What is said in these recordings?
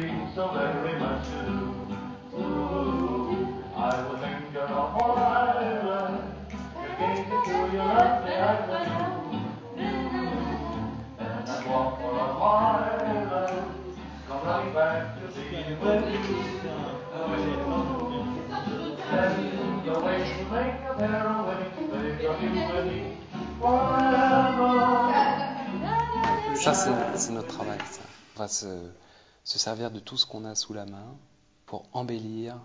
seems so very much to do. Ooh, I will linger a while, gazing through your lovely eyes of blue. And I walk for a while, come running back to be with you. And the way you make a pair of wings, they are beauty forever. Ça, c'est notre travail, ça. On va se servir de tout ce qu'on a sous la main pour embellir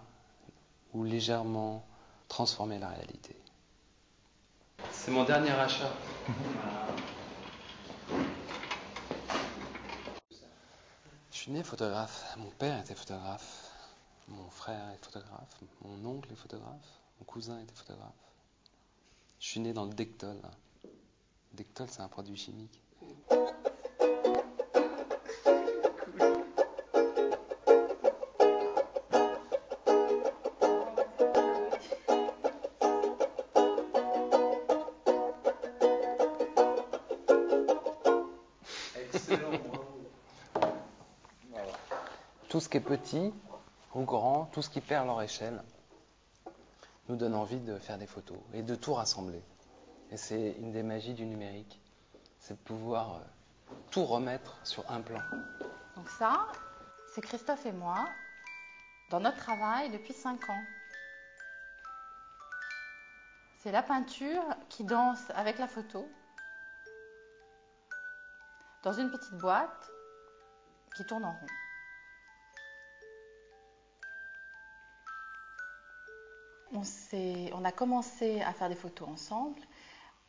ou légèrement transformer la réalité. C'est mon dernier achat. Je suis né photographe. Mon père était photographe. Mon frère est photographe. Mon oncle est photographe. Mon cousin était photographe. Je suis né dans le Dectol. Le Dectol, c'est un produit chimique. Tout ce qui est petit ou grand, tout ce qui perd leur échelle, nous donne envie de faire des photos et de tout rassembler. Et c'est une des magies du numérique, c'est de pouvoir tout remettre sur un plan. Donc ça, c'est Christophe et moi, dans notre travail depuis 5 ans. C'est la peinture qui danse avec la photo, dans une petite boîte qui tourne en rond. On a commencé à faire des photos ensemble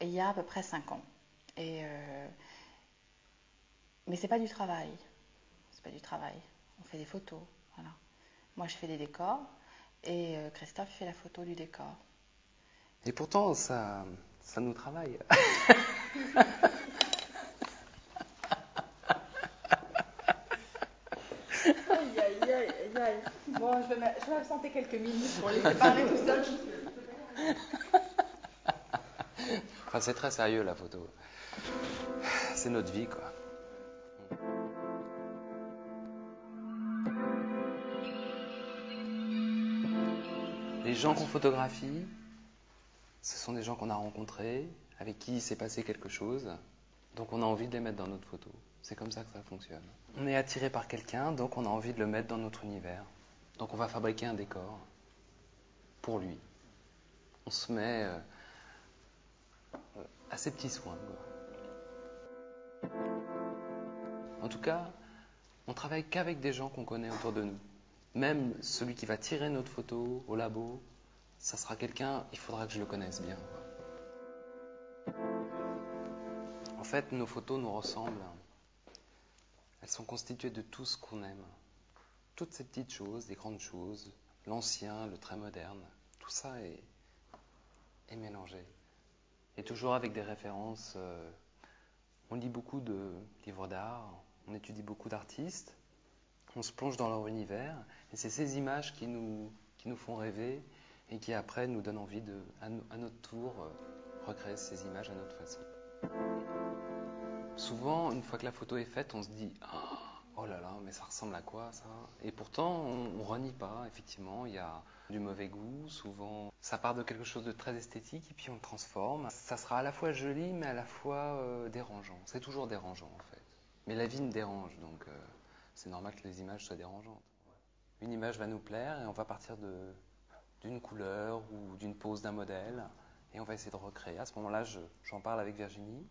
il y a à peu près 5 ans. Mais c'est pas du travail. C'est pas du travail. On fait des photos. Voilà. Moi, je fais des décors et Christophe fait la photo du décor. Et pourtant, ça nous travaille. Bon, je vais m'absenter quelques minutes pour laisser parler tout seul. Enfin, c'est très sérieux la photo. C'est notre vie, quoi. Les gens qu'on photographie, ce sont des gens qu'on a rencontrés, avec qui il s'est passé quelque chose, donc on a envie de les mettre dans notre photo. C'est comme ça que ça fonctionne. On est attiré par quelqu'un, donc on a envie de le mettre dans notre univers. Donc on va fabriquer un décor pour lui. On se met à ses petits soins, quoi. En tout cas, on travaille qu'avec des gens qu'on connaît autour de nous. Même celui qui va tirer notre photo au labo, ça sera quelqu'un, il faudra que je le connaisse bien. En fait, nos photos nous ressemblent. Elles sont constituées de tout ce qu'on aime. Toutes ces petites choses, des grandes choses, l'ancien, le très moderne, tout ça est mélangé. Et toujours avec des références. On lit beaucoup de livres d'art, on étudie beaucoup d'artistes, on se plonge dans leur univers, et c'est ces images qui nous font rêver et qui après nous donnent envie de, à notre tour, recréer ces images à notre façon. Souvent, une fois que la photo est faite, on se dit « Oh là là, mais ça ressemble à quoi ça ?» Et pourtant, on ne renie pas, effectivement, il y a du mauvais goût, souvent ça part de quelque chose de très esthétique et puis on le transforme. Ça sera à la fois joli mais à la fois dérangeant. C'est toujours dérangeant en fait. Mais la vie me dérange, donc c'est normal que les images soient dérangeantes. Une image va nous plaire et on va partir d'une couleur ou d'une pose d'un modèle et on va essayer de recréer. À ce moment-là, j'en parle avec Virginie.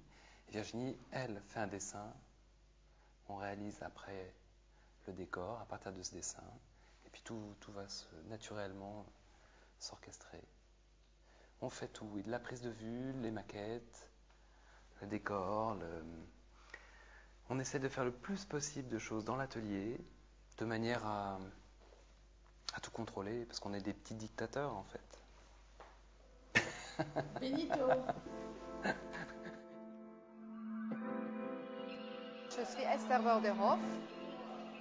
Et Virginie, elle, fait un dessin. On réalise après le décor à partir de ce dessin. Et puis tout va naturellement s'orchestrer. On fait tout, de la prise de vue, les maquettes, le décor. On essaie de faire le plus possible de choses dans l'atelier, de manière à tout contrôler, parce qu'on est des petits dictateurs en fait. Benito. Je suis Esther Borderhoff.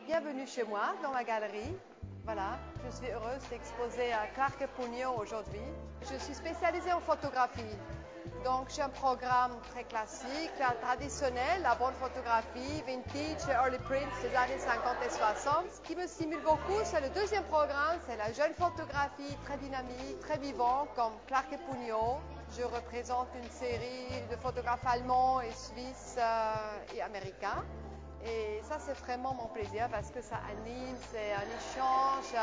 Bienvenue chez moi, dans ma galerie. Voilà, je suis heureuse d'exposer à Clarke Pugno aujourd'hui. Je suis spécialisée en photographie. Donc j'ai un programme très classique, traditionnel, la bonne photographie, vintage et early prints des années 50 et 60. Ce qui me stimule beaucoup, c'est le deuxième programme, c'est la jeune photographie très dynamique, très vivante, comme Clark et Pugno. Je représente une série de photographes allemands et suisses et américains. Et ça, c'est vraiment mon plaisir parce que ça anime, c'est un échange,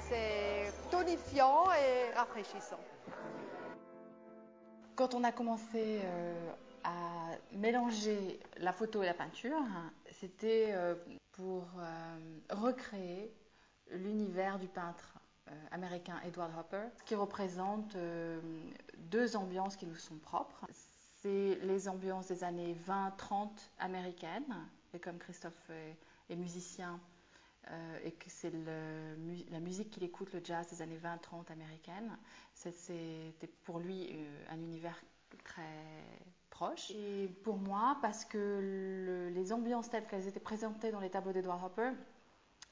c'est tonifiant et rafraîchissant. Quand on a commencé à mélanger la photo et la peinture, c'était pour recréer l'univers du peintre américain Edward Hopper, qui représente deux ambiances qui nous sont propres. C'est les ambiances des années 20-30 américaines, et comme Christophe est musicien, et que c'est la musique qu'il écoute, le jazz des années 20-30 américaines, c'était pour lui un univers très proche. Et pour moi, parce que les ambiances telles qu'elles étaient présentées dans les tableaux d'Edward Hopper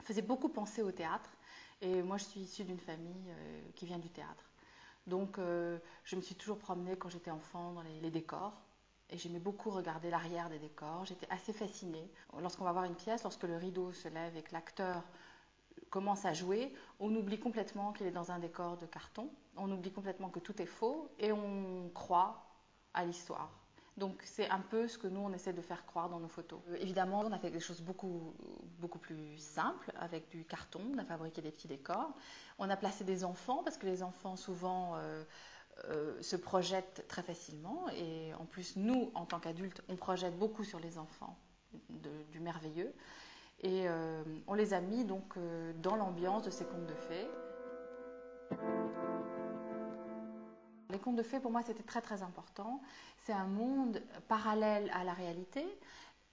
faisaient beaucoup penser au théâtre. Et moi, je suis issue d'une famille qui vient du théâtre. Donc, je me suis toujours promenée quand j'étais enfant dans les décors. Et j'aimais beaucoup regarder l'arrière des décors. J'étais assez fascinée. Lorsqu'on va voir une pièce, lorsque le rideau se lève et que l'acteur commence à jouer, on oublie complètement qu'il est dans un décor de carton. On oublie complètement que tout est faux et on croit à l'histoire. Donc c'est un peu ce que nous on essaie de faire croire dans nos photos. Évidemment, on a fait des choses beaucoup plus simples avec du carton. On a fabriqué des petits décors. On a placé des enfants parce que les enfants souvent se projettent très facilement, et en plus nous en tant qu'adultes on projette beaucoup sur les enfants du merveilleux, et on les a mis donc dans l'ambiance de ces contes de fées. Les contes de fées pour moi c'était très important. C'est un monde parallèle à la réalité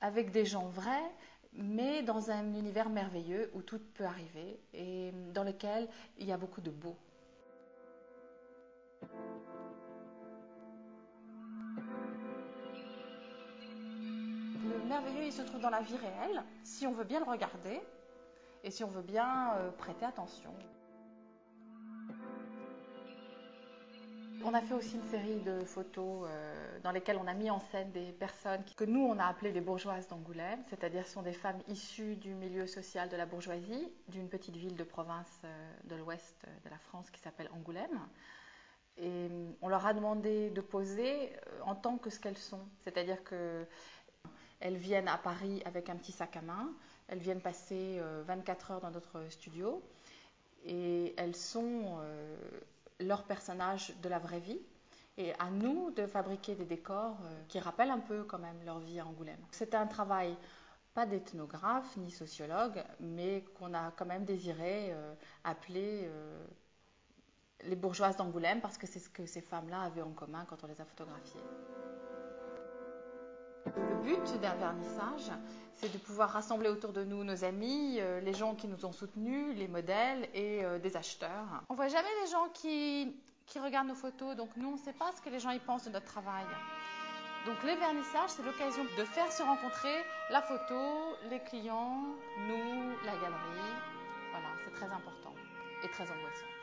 avec des gens vrais mais dans un univers merveilleux où tout peut arriver et dans lequel il y a beaucoup de beau. Le merveilleux, il se trouve dans la vie réelle, si on veut bien le regarder et si on veut bien prêter attention. On a fait aussi une série de photos dans lesquelles on a mis en scène des personnes que nous on a appelées les bourgeoises d'Angoulême, c'est-à-dire ce sont des femmes issues du milieu social de la bourgeoisie, d'une petite ville de province de l'ouest de la France qui s'appelle Angoulême. Et on leur a demandé de poser en tant que ce qu'elles sont, c'est-à-dire que elles viennent à Paris avec un petit sac à main, elles viennent passer 24 heures dans notre studio et elles sont leurs personnages de la vraie vie. Et à nous de fabriquer des décors qui rappellent un peu quand même leur vie à Angoulême. C'était un travail pas d'ethnographe ni sociologue, mais qu'on a quand même désiré appeler les bourgeoises d'Angoulême parce que c'est ce que ces femmes-là avaient en commun quand on les a photographiées. Le but d'un vernissage, c'est de pouvoir rassembler autour de nous nos amis, les gens qui nous ont soutenus, les modèles et des acheteurs. On ne voit jamais les gens qui regardent nos photos, donc nous on ne sait pas ce que les gens y pensent de notre travail. Donc les vernissages, c'est l'occasion de faire se rencontrer la photo, les clients, nous, la galerie. Voilà, c'est très important et très angoissant.